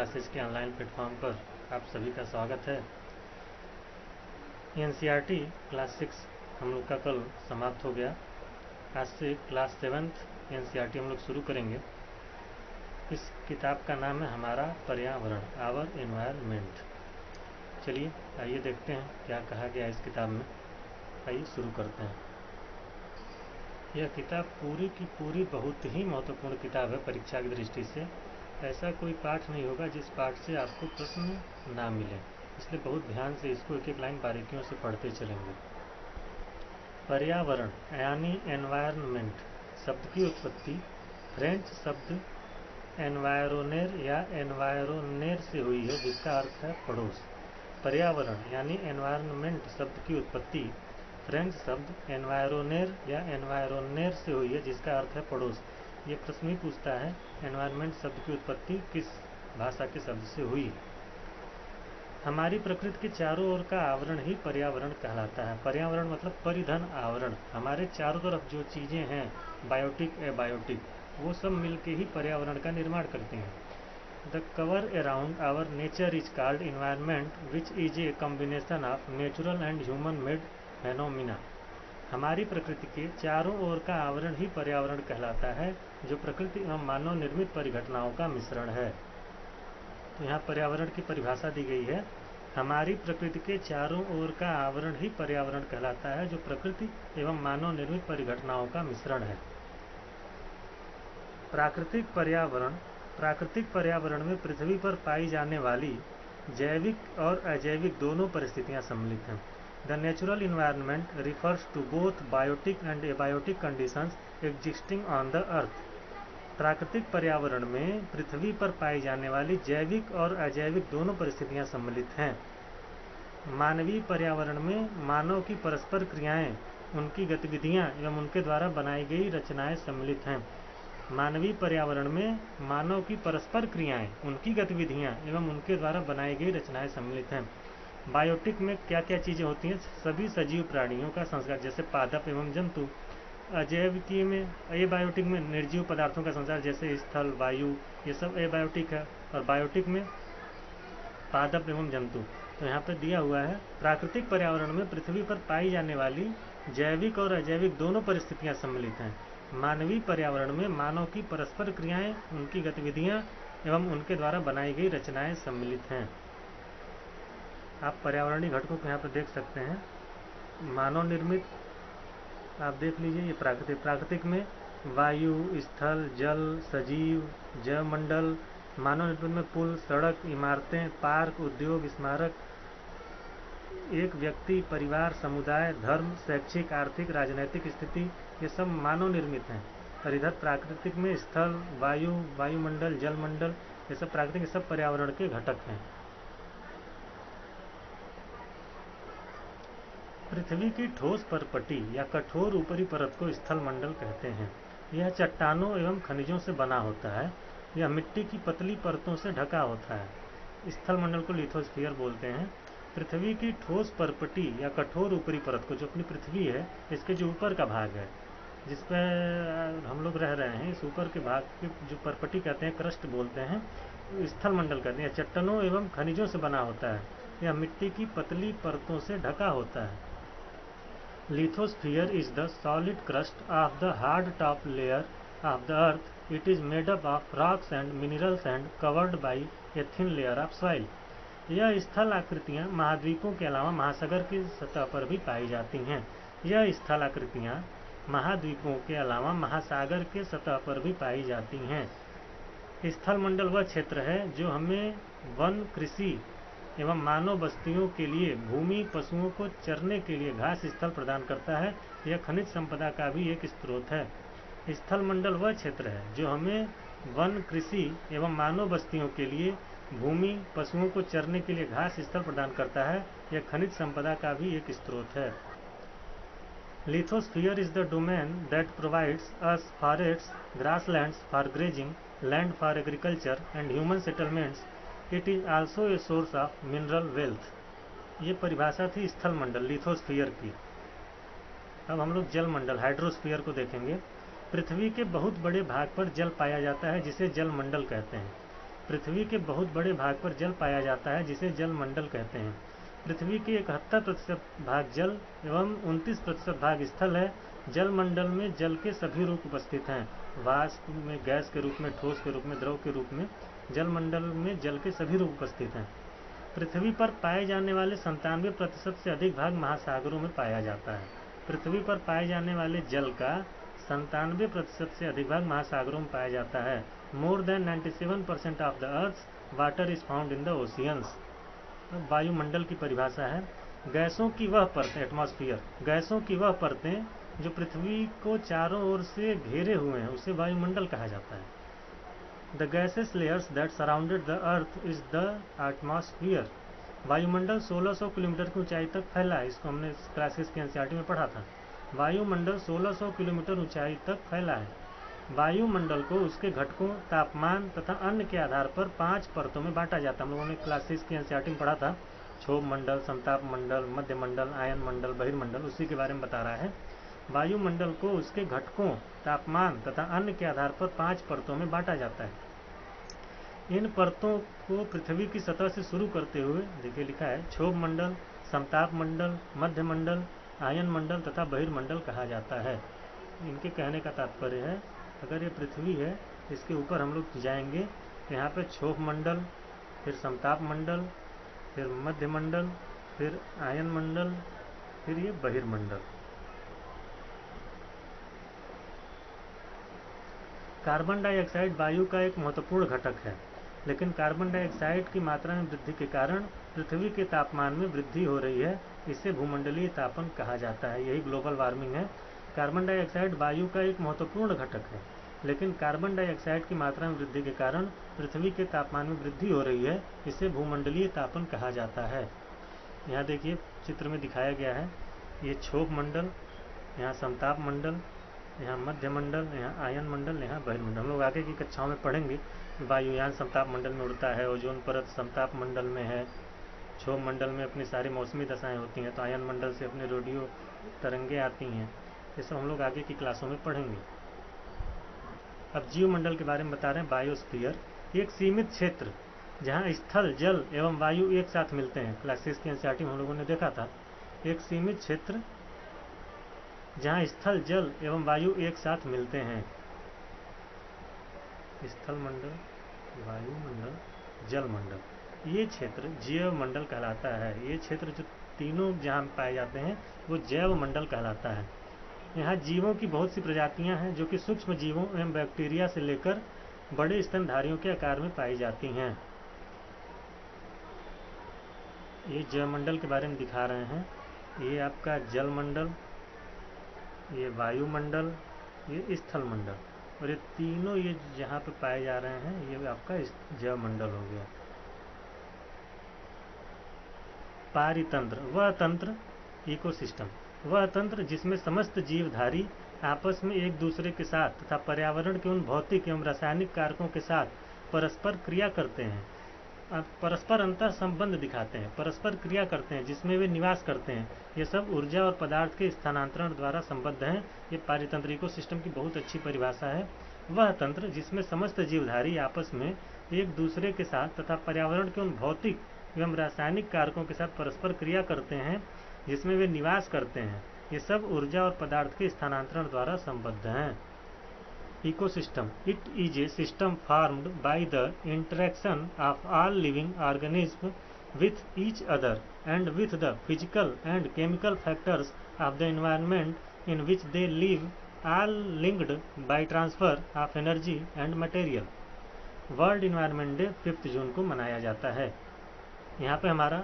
Classes के online platform पर आप सभी का स्वागत है। एनसीईआरटी क्लास 6 हम लोग का कल समाप्त हो गया। आज से क्लास 7th एनसीईआरटी हम लोग शुरू करेंगे। इस किताब का नाम है हमारा पर्यावरण, आवर एनवायरनमेंट। चलिए आइए देखते हैं क्या कहा गया इस किताब में। आइए शुरू करते हैं। यह किताब पूरी की पूरी बहुत ही महत्वपूर्ण किताब है परीक्षा की दृष्टि से। ऐसा कोई पाठ नहीं होगा जिस पाठ से आपको प्रश्न ना मिले, इसलिए बहुत ध्यान से इसको एक एक लाइन बारीकियों से पढ़ते चलेंगे। पर्यावरण यानी एनवायरनमेंट शब्द की उत्पत्ति फ्रेंच शब्द एनवायरोनेर या एनवायरोनेर से हुई है, जिसका अर्थ है पड़ोस। पर्यावरण यानी एनवायरनमेंट शब्द की उत्पत्ति फ्रेंच शब्द एनवायरोनेर या एनवायरोनेर से हुई है, जिसका अर्थ है पड़ोस। ये प्रश्न ही पूछता है एनवायरनमेंट शब्द की उत्पत्ति किस भाषा के शब्द से हुई है। हमारी प्रकृति के चारों ओर का आवरण ही पर्यावरण कहलाता है। पर्यावरण मतलब परिधन आवरण। हमारे चारों तरफ जो चीज़ें हैं, बायोटिक एबायोटिक, वो सब मिलके ही पर्यावरण का निर्माण करते हैं। The cover around our nature is called environment which is a combination of natural and human made phenomena. हमारी प्रकृति के चारों ओर का आवरण ही पर्यावरण कहलाता है, जो प्रकृति एवं मानव निर्मित परिघटनाओं का मिश्रण है। तो यहाँ पर्यावरण की परिभाषा दी गई है, हमारी प्रकृति के चारों ओर का आवरण ही पर्यावरण कहलाता है, जो प्रकृति एवं मानव निर्मित परिघटनाओं का मिश्रण है। प्राकृतिक पर्यावरण में पृथ्वी पर पाई जाने वाली जैविक और अजैविक दोनों परिस्थितियां सम्मिलित हैं। The natural environment refers to both biotic and abiotic conditions existing on the earth. प्राकृतिक पर्यावरण में पृथ्वी पर पाई जाने वाली जैविक और अजैविक दोनों परिस्थितियां सम्मिलित हैं। मानवीय पर्यावरण में मानव की परस्पर क्रियाएं, उनकी गतिविधियां एवं उनके द्वारा बनाई गई रचनाएं सम्मिलित हैं। मानवीय पर्यावरण में मानव की परस्पर क्रियाएं, उनकी गतिविधियां एवं उनके द्वारा बनाई गई रचनाएं सम्मिलित हैं। बायोटिक में क्या क्या चीज़ें होती हैं? सभी सजीव प्राणियों का संस्कार, जैसे पादप एवं जंतु। अजैविकीय में, एबायोटिक में निर्जीव पदार्थों का संसार, जैसे स्थल, वायु, ये सब एबायोटिक है। और बायोटिक में पादप एवं जंतु। तो यहाँ पर दिया हुआ है, प्राकृतिक पर्यावरण में पृथ्वी पर पाई जाने वाली जैविक और अजैविक दोनों परिस्थितियाँ सम्मिलित हैं। मानवीय पर्यावरण में मानव की परस्पर क्रियाएं, उनकी गतिविधियां एवं उनके द्वारा बनाई गई रचनाएं सम्मिलित हैं। आप पर्यावरणीय घटकों को यहाँ पर देख सकते हैं। मानव निर्मित आप देख लीजिए, ये प्राकृतिक में वायु, स्थल, जल, सजीव, जैवमंडल। मानव निर्मित में पुल, सड़क, इमारतें, पार्क, उद्योग, स्मारक, एक व्यक्ति, परिवार, समुदाय, धर्म, शैक्षिक, आर्थिक, राजनैतिक स्थिति, ये सब मानव निर्मित हैं। और इधर प्राकृतिक में स्थल, वायु, वायुमंडल, जलमंडल, ये सब प्राकृतिक, सब पर्यावरण के घटक हैं। पृथ्वी की ठोस परपटी या कठोर ऊपरी परत को स्थल मंडल कहते हैं। यह चट्टानों एवं खनिजों से बना होता है। यह मिट्टी की पतली परतों से ढका होता है। स्थल मंडल को लिथोस्फीयर बोलते हैं। पृथ्वी की ठोस परपटी या कठोर ऊपरी परत को, जो अपनी पृथ्वी है, इसके जो ऊपर का भाग है, जिस पर हम लोग रह रहे हैं, इस ऊपर के भाग की जो परपटी कहते हैं, क्रस्ट बोलते हैं, स्थल मंडल कहते हैं। चट्टानों एवं खनिजों से बना होता है। यह मिट्टी की पतली परतों से ढका होता है। Lithosphere is the solid crust of the hard top layer of the earth. It is made up of rocks and minerals and covered by a thin layer of soil. यह स्थल आकृतियाँ महाद्वीपों के अलावा महासागर की सतह पर भी पाई जाती हैं। यह स्थल आकृतियाँ महाद्वीपों के अलावा महासागर के सतह पर भी पाई जाती हैं। स्थल मंडल वह क्षेत्र है जो हमें वन, कृषि एवं मानव बस्तियों के लिए भूमि, पशुओं को चरने के लिए घास स्थल प्रदान करता है। यह खनिज संपदा का भी एक स्रोत है। स्थल मंडल वह क्षेत्र है जो हमें वन, कृषि एवं मानव बस्तियों के लिए भूमि, पशुओं को चरने के लिए घास स्थल प्रदान करता है। यह खनिज संपदा का भी एक स्रोत है। Lithosphere is the domain that provides us forests, grasslands for grazing, land for agriculture and human settlements. It is also a source of mineral wealth. ये परिभाषा थी स्थल मंडल, लिथोस्फीयर की। अब हम लोग जल मंडल, हाइड्रोस्फीयर को देखेंगे। पृथ्वी के बहुत बड़े भाग पर जल पाया जाता है, जिसे जल मंडल कहते हैं। पृथ्वी के बहुत बड़े भाग पर जल पाया जाता है जिसे जल मंडल कहते हैं। पृथ्वी के 71% भाग जल एवं 29% भाग स्थल है। जल मंडल में जल के सभी रूप उपस्थित हैं, वाष्प में, गैस के रूप में, ठोस के रूप में, द्रव के रूप में। जल मंडल में जल के सभी रूप उपस्थित हैं। पृथ्वी पर पाए जाने वाले 97% से अधिक भाग महासागरों में पाया जाता है। पृथ्वी पर पाए जाने वाले जल का 97% से अधिक भाग महासागरों में पाया जाता है। More than 97% of the earth water is found in the oceans. वायुमंडल की परिभाषा है, गैसों की वह परतें, एटमॉस्फियर, गैसों की वह परतें जो पृथ्वी को चारों ओर से घेरे हुए हैं, उसे वायुमंडल कहा जाता है। The gases layers that surrounded the earth is the atmosphere. वायुमंडल 1600 किलोमीटर की ऊंचाई तक फैला है। इसको हमने क्लासेस के एनसीईआरटी में पढ़ा था। वायुमंडल 1600 किलोमीटर ऊंचाई तक फैला है। वायुमंडल को उसके घटकों, तापमान तथा अन्य के आधार पर 5 परतों में बांटा जाता है। हम लोगों ने क्लासेस की एनसीईआरटी में पढ़ा था। क्षोभ मंडल, समताप मंडल, मध्य मंडल, आयन मंडल, बहिर्मंडल, उसी के बारे में बता रहा है। वायुमंडल को उसके घटकों, तापमान तथा अन्य के आधार पर 5 परतों में बांटा जाता है। इन परतों को पृथ्वी की सतह से शुरू करते हुए, देखिए लिखा है, क्षोभ मंडल, समताप मंडल, मध्य मंडल, आयन मंडल तथा बहिर्मंडल कहा जाता है। इनके कहने का तात्पर्य है, अगर ये पृथ्वी है, इसके ऊपर हम लोग जाएंगे तो यहाँ पे क्षोभ मंडल, फिर समताप मंडल, फिर मध्य मंडल, फिर आयन मंडल, फिर ये बहिर्मंडल। कार्बन डाइऑक्साइड वायु का एक महत्वपूर्ण घटक है, लेकिन कार्बन डाइऑक्साइड की मात्रा में वृद्धि के कारण पृथ्वी के तापमान में वृद्धि हो रही है। इसे भूमंडलीय तापन कहा जाता है। यही ग्लोबल वार्मिंग है। कार्बन डाइऑक्साइड वायु का एक महत्वपूर्ण घटक है, लेकिन कार्बन डाइऑक्साइड की मात्रा में वृद्धि के कारण पृथ्वी के तापमान में वृद्धि हो रही है। इसे भूमंडलीय तापन कहा जाता है। यहाँ देखिए चित्र में दिखाया गया है, ये क्षोभ मंडल, यहाँ समताप मंडल, यहाँ मध्य मंडल, यहाँ आयन मंडल, यहाँ बहिर्मंडल। हम लोग आगे की कक्षाओं में पढ़ेंगे। वायुयान समताप मंडल में उड़ता है, ओजोन परत समताप मंडल में है, क्षोभ मंडल में अपनी सारी मौसमी दशाएं होती हैं, तो आयन मंडल से अपने रेडियो तरंगे आती हैं। ये सब हम लोग आगे की क्लासों में पढ़ेंगे। अब जीवमंडल के बारे में बता रहे हैं। बायोस्फीयर एक सीमित क्षेत्र जहाँ स्थल, जल एवं वायु एक साथ मिलते हैं। क्लासेस की एनसीईआरटी में हम लोगों ने देखा था। एक सीमित क्षेत्र जहाँ स्थल, जल एवं वायु एक साथ मिलते हैं। स्थल मंडल, वायुमंडल, जल मंडल, ये क्षेत्र जैव मंडल कहलाता है। ये क्षेत्र जो तीनों जहाँ पाए जाते हैं वो जैव मंडल कहलाता है। यहाँ जीवों की बहुत सी प्रजातियाँ हैं जो कि सूक्ष्म जीवों एवं बैक्टीरिया से लेकर बड़े स्तनधारियों के आकार में पाई जाती हैं। ये जैव मंडल के बारे में दिखा रहे हैं। ये आपका जल मंडल, ये वायुमंडल, ये स्थल मंडल, और ये तीनों ये जहाँ पे पाए जा रहे हैं ये आपका जैव मंडल हो गया। पारितंत्र वह तंत्र, इकोसिस्टम वह तंत्र जिसमें समस्त जीवधारी आपस में एक दूसरे के साथ तथा पर्यावरण के उन भौतिक एवं रासायनिक कारकों के साथ परस्पर क्रिया करते हैं, परस्पर अंतर संबंध दिखाते हैं, परस्पर क्रिया करते हैं, जिसमें वे निवास करते हैं। ये सब ऊर्जा और पदार्थ के स्थानांतरण द्वारा संबद्ध हैं। ये पारितंत्र इकोसिस्टम की बहुत अच्छी परिभाषा है। वह तंत्र जिसमें समस्त जीवधारी आपस में एक दूसरे के साथ तथा पर्यावरण के उन भौतिक एवं रासायनिक कारकों के साथ परस्पर क्रिया करते हैं, जिसमें वे निवास करते हैं। ये सब ऊर्जा और पदार्थ के स्थानांतरण द्वारा संबद्ध हैं। Ecosystem. It is a system formed by the interaction of all living organisms with each other and with the physical and chemical factors of the environment in which they live, all linked by transfer of energy and material. World environment day 5 जून को मनाया जाता है। यहाँ पे हमारा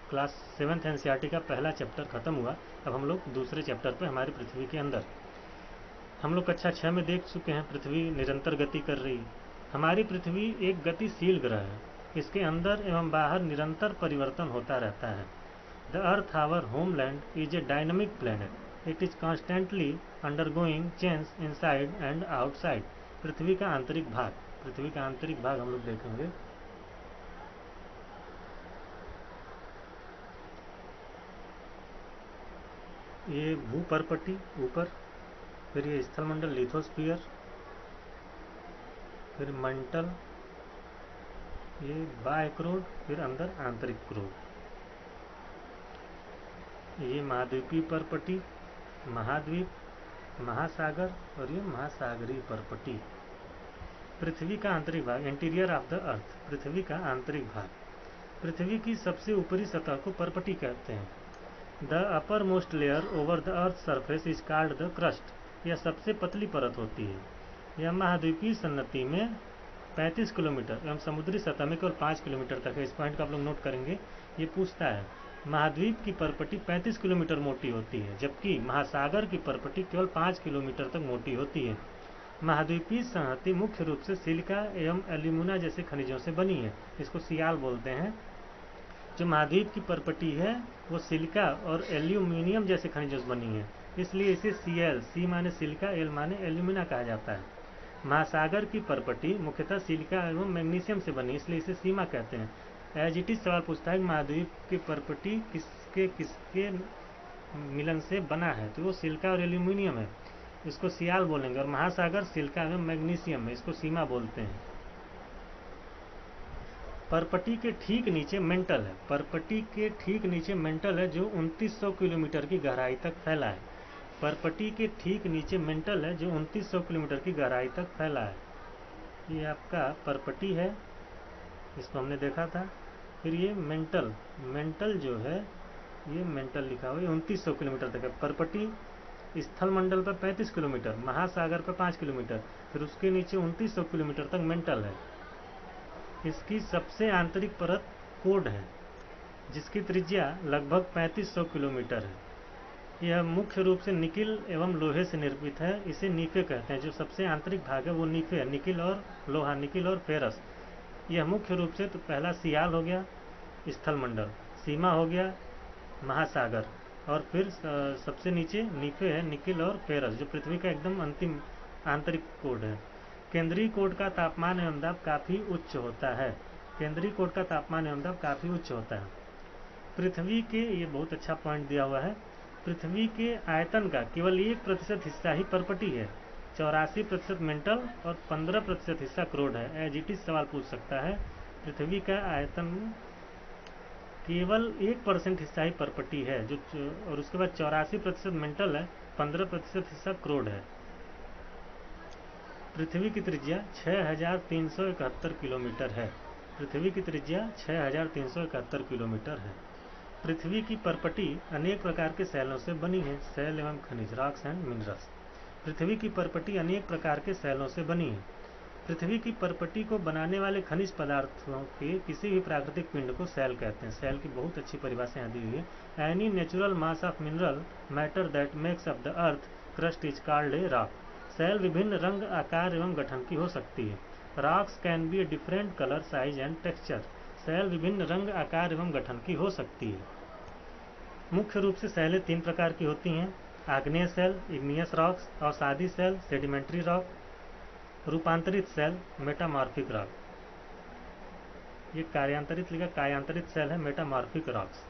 class 7th NCERT का पहला chapter खत्म हुआ। अब हम लोग दूसरे चैप्टर पे हमारी पृथ्वी के अंदर, हम लोग कक्षा 6 में देख चुके हैं पृथ्वी निरंतर गति कर रही है। हमारी पृथ्वी एक गतिशील ग्रह है। इसके अंदर एवं बाहर निरंतर परिवर्तन होता रहता है। The earth our homeland is a dynamic planet. It is constantly undergoing change inside and outside. पृथ्वी का आंतरिक भाग, पृथ्वी का आंतरिक भाग हम लोग देखेंगे। ये भूपर्पटी ऊपर, फिर ये स्थलमंडल लिथोस्फीयर, फिर मंटल, ये बाह्य क्रोड, फिर अंदर आंतरिक क्रोड। ये महाद्वीपीय परपटी, महाद्वीप, महासागर और ये महासागरीय परपटी। पृथ्वी का आंतरिक भाग, इंटीरियर ऑफ द अर्थ, पृथ्वी का आंतरिक भाग। पृथ्वी की सबसे ऊपरी सतह को परपटी कहते हैं। The upper most layer over the earth surface is called the crust. यह सबसे पतली परत होती है। यह महाद्वीपीय सन्नति में 35 किलोमीटर एवं समुद्री सतह में केवल 5 किलोमीटर तक है। इस पॉइंट को आप लोग नोट करेंगे। ये पूछता है महाद्वीप की परपटी 35 किलोमीटर मोटी होती है, जबकि महासागर की परपटी केवल 5 किलोमीटर तक मोटी होती है। महाद्वीपीय संहति मुख्य रूप से सिलिका एवं एल्यूमिना जैसे खनिजों से बनी है। इसको सियाल बोलते हैं। जो महाद्वीप की परपटी है वो सिलिका और एल्यूमिनियम जैसे खनिजों से बनी है, इसलिए इसे सीएल, सी माने सिलिका, एल माने एल्यूमिना कहा जाता है। महासागर की परपटी मुख्यतः सिलिका एवं मैग्नीशियम से बनी, इसलिए इसे सीमा कहते हैं। एज इट इज सवाल पूछता है महाद्वीप की परपटी किसके किसके मिलन से बना है, तो वो सिलिका और एल्यूमिनियम है, इसको सियाल बोलेंगे। और महासागर सिलिका एवं मैग्नीशियम है, इसको सीमा बोलते हैं। परपटी के ठीक नीचे मेंटल है। परपटी के ठीक नीचे मेंटल है, जो 2900 किलोमीटर की गहराई तक फैला है। परपटी के ठीक नीचे मेंटल है, जो 2900 किलोमीटर की गहराई तक फैला है। ये आपका परपटी है, इसको हमने देखा था। फिर ये मेंटल, मेंटल जो है ये मेंटल लिखा हुआ है, 2900 किलोमीटर तक है। परपटी स्थल मंडल पर 35 किलोमीटर, महासागर पर 5 किलोमीटर, फिर उसके नीचे 2900 किलोमीटर तक मेंटल है। इसकी सबसे आंतरिक परत कोड है, जिसकी त्रिज्या लगभग 3500 किलोमीटर है। यह मुख्य रूप से निकिल एवं लोहे से निर्मित है। इसे नीफे कहते हैं। जो सबसे आंतरिक भाग है वो नीफे है, निकिल और लोहा, निकिल और फेरस। यह मुख्य रूप से तो पहला सियाल हो गया स्थल मंडल, सीमा हो गया महासागर, और फिर सबसे नीचे नीफे है, निकिल और फेरस, जो पृथ्वी का एकदम अंतिम आंतरिक कोड है। केंद्रीय कोड का तापमान एवं दाब काफी उच्च होता है। केंद्रीय कोड का तापमान एवं दाब काफी उच्च होता है। पृथ्वी के, ये बहुत अच्छा पॉइंट दिया हुआ है, पृथ्वी के आयतन का केवल 1% हिस्सा ही परपटी है। 84% मेंटल और 15% हिस्सा क्रोड है। एज इट इज सवाल पूछ सकता है। पृथ्वी का आयतन केवल 1% हिस्सा ही परपटी है, जो और उसके बाद 84% मेंटल है, 15% हिस्सा क्रोड है। पृथ्वी की त्रिज्या 6371 किलोमीटर है। पृथ्वी की त्रिज्या 6371 किलोमीटर है। पृथ्वी की परपटी अनेक प्रकार के सैलों से बनी है। सैल एवं खनिज, रॉक्स एंड मिनरल्स। पृथ्वी की परपटी अनेक प्रकार के सैलों से बनी है। पृथ्वी की परपटी को बनाने वाले खनिज पदार्थों के किसी भी प्राकृतिक पिंड को सैल कहते हैं। सैल की बहुत अच्छी परिभाषा यहाँ दी हुई है। Any natural mass of mineral matter that makes up the earth crust is called a rock. सैल विभिन्न रंग, आकार एवं गठन की हो सकती है। Rocks can be a different colour, size and texture. सैल विभिन्न रंग, आकार एवं गठन की हो सकती है। मुख्य रूप से सैलें 3 प्रकार की होती हैं: आग्नेय सैल, इग्नियस रॉक्स, अवसादी सैल, सेडिमेंट्री रॉक। रूपांतरित सैल, मेटामॉर्फिक रॉक। ये कार्यांतरित लिखा, कायांतरित सैल है मेटामॉर्फिक रॉक्स।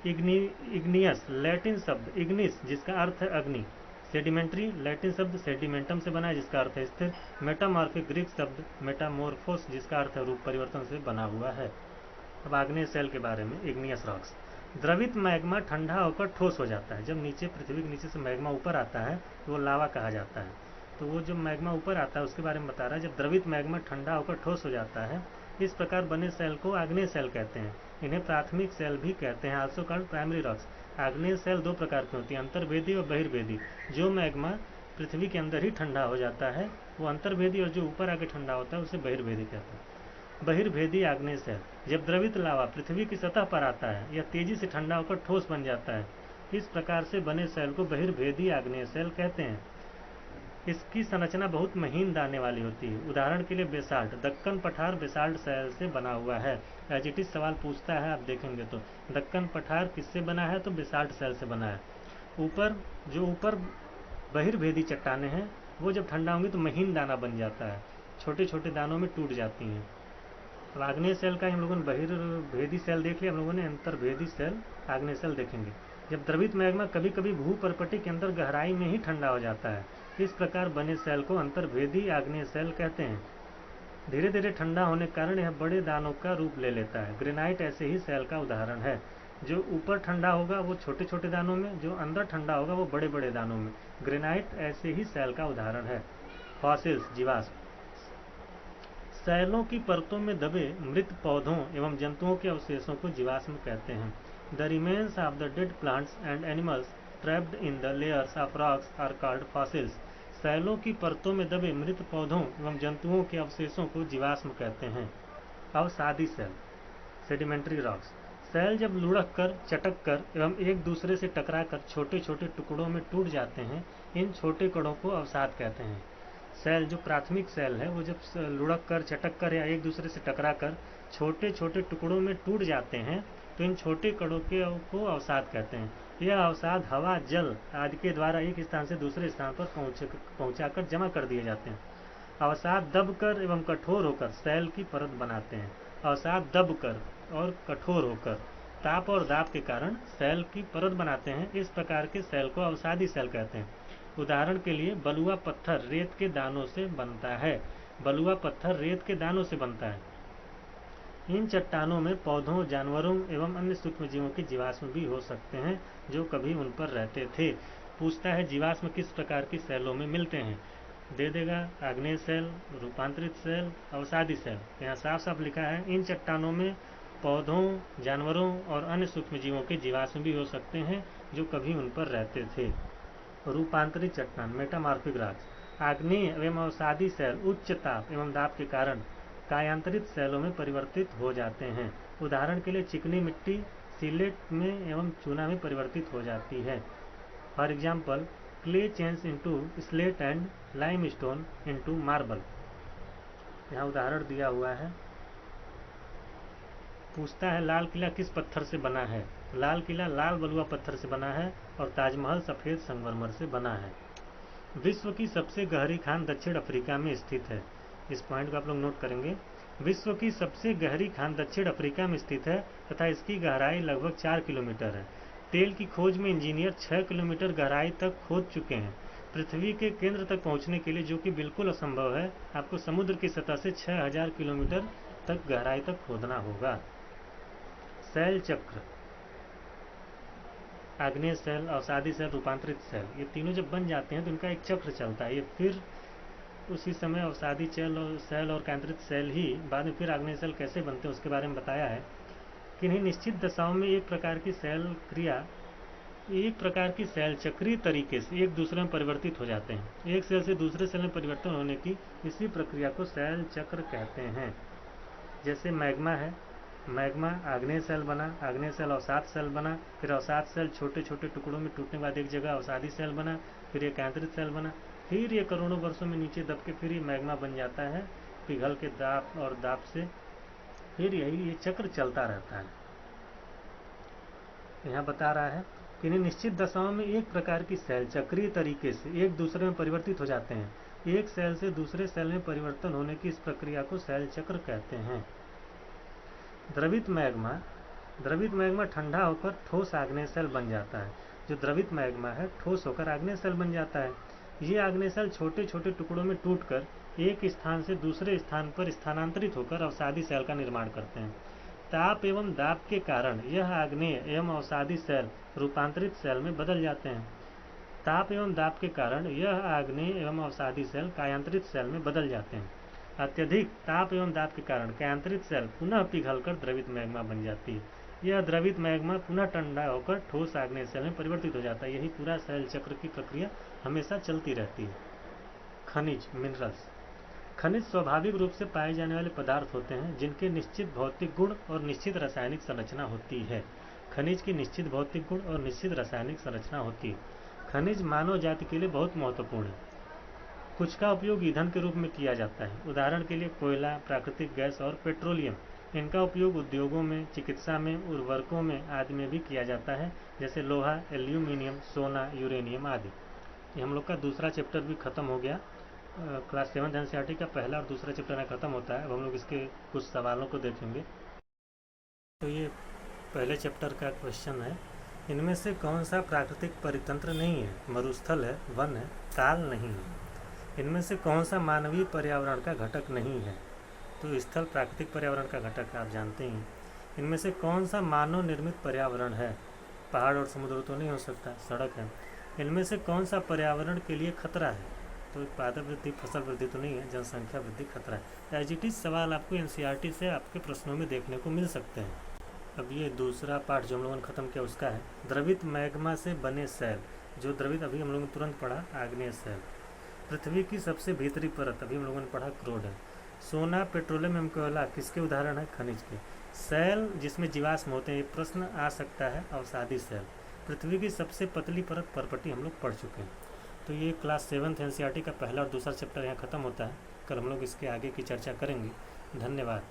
इग्नियस, लैटिन शब्द इग्निस जिसका अर्थ है अग्नि। सेडिमेंट्री, लैटिन शब्द सेडिमेंटम से बना है जिसका अर्थ है स्थिर। मेटामॉर्फिक, ग्रीक शब्द मेटामोर्फोस जिसका अर्थ है रूप परिवर्तन से बना हुआ है। अब आग्नेय सैल के बारे में, इग्नियस रॉक्स। द्रवित मैग्मा ठंडा होकर ठोस हो जाता है। जब नीचे पृथ्वी के नीचे से मैग्मा ऊपर आता है तो वो लावा कहा जाता है। तो वो जो मैग्मा ऊपर आता है उसके बारे में बता रहा है। जब द्रवित मैग्मा ठंडा होकर ठोस हो जाता है, इस प्रकार बने सेल को आग्नेय सेल कहते हैं। इन्हें प्राथमिक सेल भी कहते हैं, आल्सो कॉल्ड प्राइमरी रॉक्स। आग्नेय सेल 2 प्रकार की होती है, अंतर्भेदी और बहिर्भेदी। जो मैग्मा पृथ्वी के अंदर ही ठंडा हो जाता है वो अंतर्भेदी, और जो ऊपर आके ठंडा होता है उसे बहिर्भेदी कहते हैं। बहिर्भेदी आग्नेय सेल, जब द्रवित लावा पृथ्वी की सतह पर आता है यह तेजी से ठंडा होकर ठोस बन जाता है। इस प्रकार से बने सेल को बहिर्भेदी आग्नेय सेल कहते हैं। इसकी संरचना बहुत महीन दाने वाली होती है। उदाहरण के लिए बेसाल्ट, दक्कन पठार बेसाल्ट सेल से बना हुआ है। एज इट इज सवाल पूछता है, आप देखेंगे तो दक्कन पठार किससे बना है, तो बेसाल्ट सेल से बना है। ऊपर बहिर्भेदी चट्टानें हैं, वो जब ठंडा होंगी तो महीन दाना बन जाता है, छोटे छोटे दानों में टूट जाती हैं। अब आग्नेय सेल का हम लोगों ने बहिर्भेदी सेल देख लिया, हम लोगों ने अंतर्भेदी सेल आग्नेय सेल देखेंगे। जब द्रवित मैग्मा कभी कभी भू परपटी के अंदर गहराई में ही ठंडा हो जाता है, इस प्रकार बने सेल को अंतर्भेदी आग्नेय सेल कहते हैं। धीरे धीरे ठंडा होने के कारण यह बड़े दानों का रूप ले लेता है। ग्रेनाइट ऐसे ही सेल का उदाहरण है। जो ऊपर ठंडा होगा वो छोटे छोटे दानों में, जो अंदर ठंडा होगा वो बड़े बड़े दानों में। ग्रेनाइट ऐसे ही सेल का उदाहरण है। फॉसिल्स, जीवाश्म। सेलों की परतों में दबे मृत पौधों एवं जंतुओं के अवशेषों को जीवाश्म कहते हैं। The remains of the dead plants and animals trapped in the layers of rocks are called fossils. सेलों की परतों में दबे मृत पौधों एवं जंतुओं के अवशेषों को जीवाश्म कहते हैं। अवसादी सेल, सेडिमेंट्री रॉक्स। सेल जब लुढ़क कर, चटक कर एवं एक दूसरे से टकरा कर छोटे छोटे टुकड़ों में टूट जाते हैं, इन छोटे कणों को अवसाद कहते हैं। सेल जो प्राथमिक सेल है वो जब लुढ़क कर, चटक कर या एक दूसरे से टकरा कर छोटे छोटे टुकड़ों में टूट जाते हैं तो इन छोटे कणों को अवसाद कहते हैं। यह अवसाद हवा, जल आदि के द्वारा एक स्थान से दूसरे स्थान पर पहुंचाकर जमा कर दिए जाते हैं। अवसाद दबकर एवं कठोर होकर सेल की परत बनाते हैं। अवसाद दबकर और कठोर होकर ताप और दाब के कारण सेल की परत बनाते हैं। इस प्रकार के सेल को अवसादी सेल कहते हैं। उदाहरण के लिए बलुआ पत्थर रेत के दानों से बनता है। बलुआ पत्थर रेत के दानों से बनता है। इन चट्टानों में पौधों, जानवरों एवं अन्य सूक्ष्मजीवों के जीवाश्म भी हो सकते हैं जो कभी उन पर रहते थे। पूछता है जीवाश्म किस प्रकार की सेलों में मिलते हैं। दे देगा आग्नेय सेल, रूपांतरित सेल, अवसादी सेल। यहाँ साफ साफ लिखा है इन चट्टानों में पौधों, जानवरों और अन्य सूक्ष्मजीवों के जीवाश्म भी हो सकते हैं जो कभी उन पर रहते थे। रूपांतरित चट्टान, मेटामॉर्फिक रॉक्स। आग्नेय एवं अवसादी सेल उच्च ताप एवं दाब के कारण कायांतरित सेलों में परिवर्तित हो जाते हैं। उदाहरण के लिए चिकनी मिट्टी सिलेट में एवं चूना में परिवर्तित हो जाती है। For example, clay change into slate and limestone into marble. यहाँ उदाहरण दिया हुआ है। पूछता है लाल किला किस पत्थर से बना है। लाल किला लाल बलुआ पत्थर से बना है और ताजमहल सफ़ेद संगमरमर से बना है। विश्व की सबसे गहरी खान दक्षिण अफ्रीका में स्थित है। इस पॉइंट को आप लोग नोट करेंगे। विश्व की सबसे गहरी खान दक्षिण अफ्रीका में स्थित है तथा इसकी गहराई लगभग 4 किलोमीटर है। तेल की खोज में इंजीनियर 6 किलोमीटर गहराई तक खोद चुके हैं। पृथ्वी के केंद्र तक पहुंचने के लिए, जो कि बिल्कुल असंभव है, आपको समुद्र की सतह से 6000 किलोमीटर तक गहराई तक खोदना होगा। सेल चक्र, आग्नेय सेल, अवसादी सेल, रूपांतरित सेल, ये तीनों जब बन जाते हैं तो इनका एक चक्र चलता है। ये फिर उसी समय अवसादी सेल और केंद्रित सेल ही बाद में फिर आग्नेय सेल कैसे बनते हैं उसके बारे में बताया है। किन्हीं निश्चित दशाओं में एक प्रकार की सेल चक्रीय तरीके से एक दूसरे में परिवर्तित हो जाते हैं। एक सेल से दूसरे सेल में परिवर्तन होने की इसी प्रक्रिया को सेल चक्र कहते हैं। जैसे मैग्मा है, मैग्मा आग्नेय सेल बना, आग्नेय सेल अवसाद सेल बना, फिर अवसाद सेल छोटे छोटे टुकड़ों में टूटने के बाद एक जगह अवसादी सेल बना, फिर ये केंद्रित सेल बना, फिर ये करोड़ों वर्षों में नीचे दब के फिर ये मैग्मा बन जाता है पिघल के दाब से। फिर यही ये चक्र चलता रहता है। यहाँ बता रहा है कि इन्हीं निश्चित दशाओं में एक प्रकार की सेल चक्रीय तरीके से एक दूसरे में परिवर्तित हो जाते हैं। एक सेल से दूसरे सेल में परिवर्तन होने की इस प्रक्रिया को सेल चक्र कहते हैं। द्रवित मैग्मा ठंडा होकर ठोस आग्नेय सेल बन जाता है। जो द्रवित मैग्मा है ठोस होकर आग्नेय सेल बन जाता है। ये आग्नेय सेल छोटे छोटे टुकड़ों में टूटकर एक स्थान से दूसरे स्थान पर स्थानांतरित होकर अवसादी सेल का निर्माण करते हैं। ताप एवं दाब के कारण यह आग्नेय एवं अवसादी सेल रूपांतरित सेल में बदल जाते हैं। ताप एवं दाब के कारण यह आग्नेय एवं अवसादी सेल कायांतरित सेल में बदल जाते हैं। अत्यधिक ताप एवं दाब के कारण कायांतरित सेल पुनः पिघलकर द्रवित मैग्मा बन जाती है। यह द्रवित मैग्मा पुनः ठंडा होकर ठोस आग्नेय सेल में परिवर्तित हो जाता है। यही पूरा सेल चक्र की प्रक्रिया हमेशा चलती रहती है। खनिज, मिनरल्स। खनिज स्वाभाविक रूप से पाए जाने वाले पदार्थ होते हैं जिनके निश्चित भौतिक गुण और निश्चित रासायनिक संरचना होती है। खनिज की निश्चित भौतिक गुण और निश्चित रासायनिक संरचना होती है। खनिज मानव जाति के लिए बहुत महत्वपूर्ण है। कुछ का उपयोग ईंधन के रूप में किया जाता है। उदाहरण के लिए कोयला, प्राकृतिक गैस और पेट्रोलियम। इनका उपयोग उद्योगों में, चिकित्सा में, उर्वरकों में आदि में भी किया जाता है, जैसे लोहा, एल्यूमिनियम, सोना, यूरेनियम आदि। ये हम लोग का दूसरा चैप्टर भी खत्म हो गया। क्लास 7 एनसीईआरटी का पहला और दूसरा चैप्टर यहाँ खत्म होता है। अब हम लोग इसके कुछ सवालों को देखेंगे। तो ये पहले चैप्टर का क्वेश्चन है, इनमें से कौन सा प्राकृतिक परितंत्र नहीं है? मरुस्थल है, वन है, ताल नहीं है। इनमें से कौन सा मानवीय पर्यावरण का घटक नहीं है? तो स्थल प्राकृतिक पर्यावरण का घटक है, आप जानते ही हैं। इनमें से कौन सा मानव निर्मित पर्यावरण है? पहाड़ और समुद्र तो नहीं हो सकता, सड़क है। इनमें से कौन सा पर्यावरण के लिए खतरा है? तो उत्पादन वृद्धि, फसल वृद्धि तो नहीं है, जनसंख्या वृद्धि खतरा है। एज इट इज सवाल आपको एनसीईआरटी से आपके प्रश्नों में देखने को मिल सकते हैं। अब ये दूसरा पार्ट जो हम लोगों ने खत्म किया उसका है द्रवित मैग्मा से बने शैल। जो द्रवित अभी हम लोगों ने तुरंत पढ़ा, आग्नेय शैल। पृथ्वी की सबसे भीतरी परत अभी हम लोगों ने पढ़ा, क्रोड है। सोना, पेट्रोलियम एवं कोयला किसके उदाहरण है? खनिज के। शैल जिसमें जीवाश्म होते हैं, ये प्रश्न आ सकता है, अवसादी शैल। पृथ्वी की सबसे पतली परत पर्पटी हम लोग पढ़ चुके हैं। तो ये क्लास 7th एनसीईआरटी का पहला और दूसरा चैप्टर यहाँ खत्म होता है। कल हम लोग इसके आगे की चर्चा करेंगे। धन्यवाद।